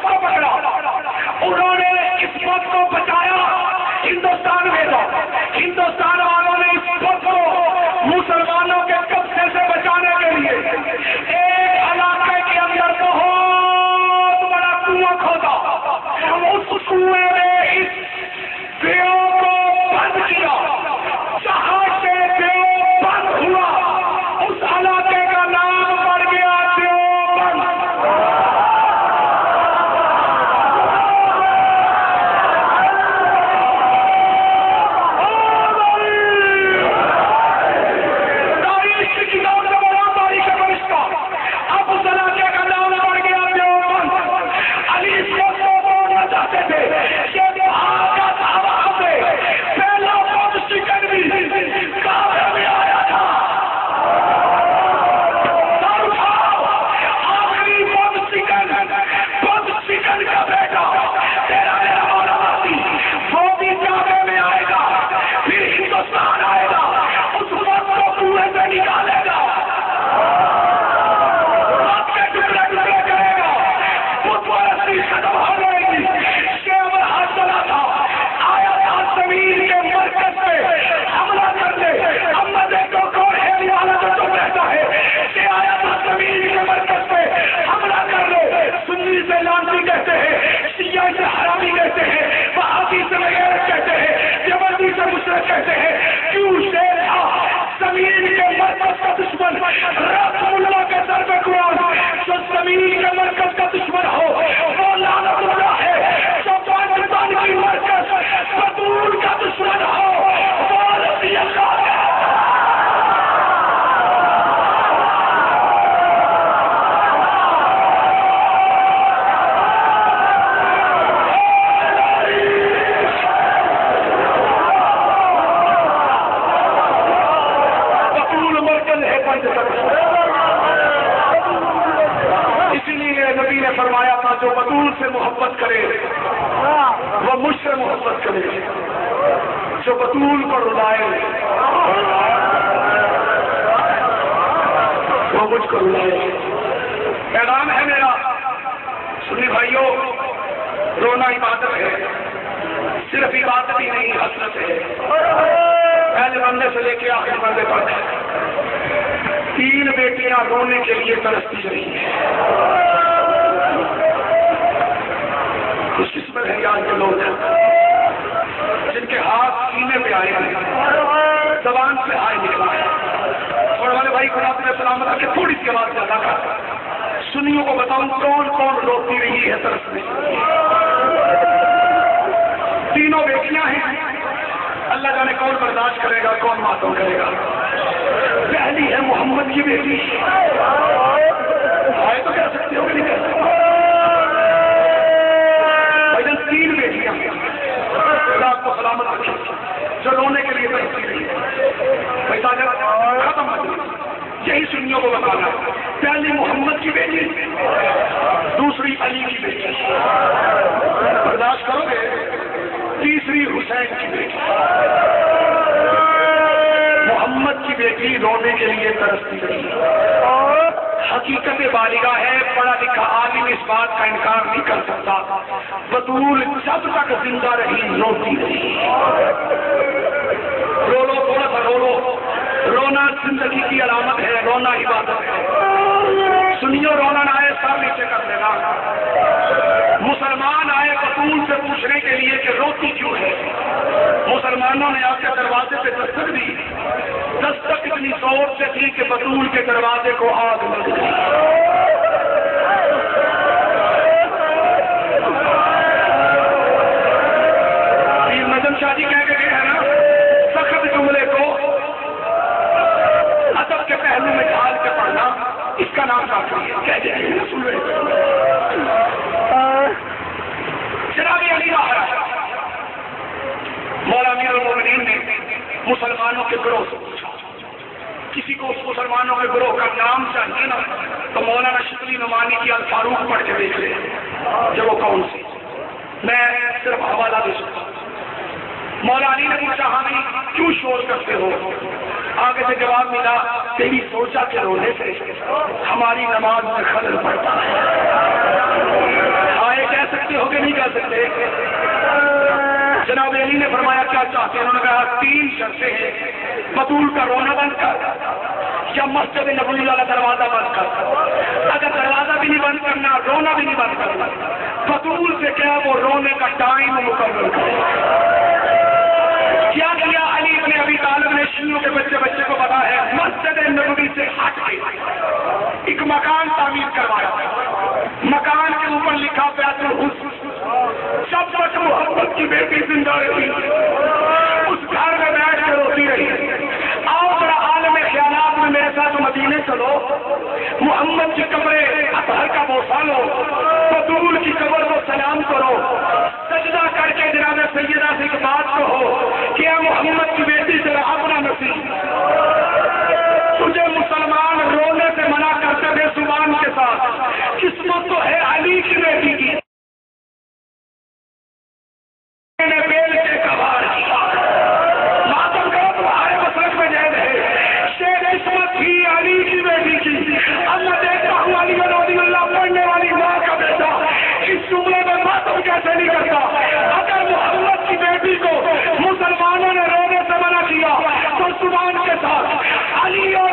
کو پکڑا، انہوں نے اس بت کو بچایا، ہندوستان بھیجا، ہندوستان والوں نے اس بت کو مسلمانوں کے قبضے سے بچانے کے لیے ایک علاقے کے اندر بہت بڑا کنواں کھودا، اس کنویں میں اس دیو کو بند کیا، جہاں سے دیو بند ہوا اس علاقے کا نام پڑ گیا دیوبند۔ تاریخ کی کتاب سے بڑا تاریخ ہے فرشتہ، اب اس علاقے کا نام پڑ گیا دیوبند۔ علی اس کو توڑنا چاہتے تھے، یہ بہار کا تھا، وہاں سے پہلا بہت سکن بھی کعبے میں آیا تھا۔ چکن کا بیٹا تیرا میرا مولا باسی وہ بھی کعبے میں آئے گا، پھر ہندوستان آئے گا، اس وقت کو کنویں سے نکالے گا، آپ کے ٹکڑے ٹکڑے کرے گا، بت پرستی ختم ہو جائے گی۔ شیور ہاتھ چلا تھا، آیا تھا زمین کے مرکز پہ حملہ کرنے، اما دیکھو کون ہے والا جو تم رہتا ہے، کہ آیا تھا زمین کے مرکز پہ حملہ کرنے۔ سنی سے لانتی کہتے ہیں، شیعہ سے حرامی کہتے ہیں، وہابی سے غیرت کہتے ہیں، دیوبندی سے مشرک کہتے ہیں، کیوں شیر تھا زمین کے مرکز کا دشمن، رسم اللہ کے سر پہ قرآن، جو زمین کے مرکز کا دشمن ہو وہ لعنت اللہ ہے، جو پاکستان کی مرکز بطول کا دشمن ہو وہ رضی اللہ ہے۔ اسی لیے نبی نے فرمایا تھا جو بطول سے محبت کرے وہ مجھ سے محبت کرے، جو بطول کو رلائے وہ مجھ کو رلائے۔ پیغام ہے میرا، سنی بھائیوں، رونا عبادت ہے، صرف عبادت ہی نہیں حسرت ہے۔ پہلے بندے سے لے کے آخری بندے تک 3 بیٹیاں رونے کے لیے ترستی رہی ہیں۔ خوش قسمت ہے آج کے لوگ جن کے ہاتھ سینے پہ آئے ہیں، زبان سے آئے نکلا ہے۔ اور والے بھائی خدا نے سلامت رکھے، تھوڑی سی آواز زیادہ کر سنیوں کو بتاؤں کون کون روتی رہی ہے ترسنے۔ 3 بیٹیاں ہیں، اللہ جانے کون برداشت کرے گا، کون ماتم کرے گا۔ پہلی ہے محمد کی بیٹی، آئے تو کہہ سکتے ہو کہ نہیں کہہ سکتے۔ 3 بیٹیاں خدا کو سلامت رکھے جو رونے کے لیے ترستی رہی ہے۔ پیسہ ختم ہو گئی، یہی سنیوں کو بتانا۔ پہلی محمد کی بیٹی، دوسری علی کی بیٹی، برداشت کرو گے، تیسری حسین کی بیٹی۔ محمد کی بیٹی رونے کے لیے ترستی رہی۔ حقیقت بالغہ ہے، پڑھا لکھا عالم اس بات کا انکار نہیں کر سکتا، بطول جب تک زندہ رہی روتی رہی۔ رو لو، تھوڑا سا رو لو، رونا زندگی کی علامت ہے، رونا عبادت ہے۔ سنیو، رونا نہ آئے سر نیچے کر لینا۔ مسلمان آئے بطول سے پوچھنے کے لیے کہ روتی کیوں ہے۔ مسلمانوں نے آپ کے دروازے پہ دستک دی، دستک اتنی زور سے تھی کہ بطول کے دروازے کو آگ لگ گئی۔ نظم شاہ جی کہہ کے گئے ہیں نا، سخت جملے کو ادب کے پہلو میں ڈھال کے پڑھنا، اس کا نام کافی ہے۔ کہہ دیں سن رہے جناب علی راہ مولا امیر المومنین نے مسلمانوں کے گروہ سے پوچھا، کسی کو اس مسلمانوں کے گروہ کا نام چاہیے نا، تو مولانا شبلی نعمانی کی الفاروق پڑھ کے دیکھ لیں جو وہ کون سی۔ میں صرف حوالہ دے سکتا ہوں۔ مولا علی نے پوچھا ہمیں کیوں شور کرتے ہو؟ آگے سے جواب ملا، تیری سوچا کے رونے سے ہماری نماز میں خلل پڑتا ہے۔ آئے سکتے؟ جناب علی نے فرمایا کیا چاہتے ہیں؟ انہوں نے کہا 3 شرطیں ہیں، بطول کا رونا بند کر، یا مسجد نبوی والا دروازہ بند کر۔ اگر دروازہ بھی نہیں بند کرنا، رونا بھی نہیں بند کرنا، بطول سے کیا وہ رونے کا ٹائم مکمل کرے۔ کیا کیا علی ابن ابی طالب نے شیعوں کے بچے کو پتا ہے، مسجد نبوی سے ہٹ کے ایک مکان تعمیر کروایا، مکان کے اوپر لکھا بیت الحسن، جب تک محمد کی بیٹی زندہ رہی اس گھر میں بیٹھ کر روتی رہی۔ آؤ ذرا عالم خیالات میں میرے ساتھ مدینے چلو، محمد کی قبر اطہر کا بوسہ لو، بطول کی قبر کو سلام کرو، سجدہ کر کے جناب سیدہ سے ایک بات کہو کہ اے محمد کی بیٹی ذرا اپنا نصیب، تجھے مسلمان رونے سے منع کرتے تھے زبان کے ساتھ، قسمت تو ہے علی کی بیٹی کی، نے بیل کے کبار کیا، ماتم کرو تمہارے مسلک میں جائز ہے، شیر قسمت ہی علی کی بیٹی کی۔ اب میں دیکھتا ہوں علی رضی اللہ پڑھنے والی ماں کا بیٹا اس جملے میں ماتم کیسے نہیں کرتا؟ اگر محمد کی بیٹی کو مسلمانوں نے رونے سے منع کیا تو زبان کے ساتھ علی اور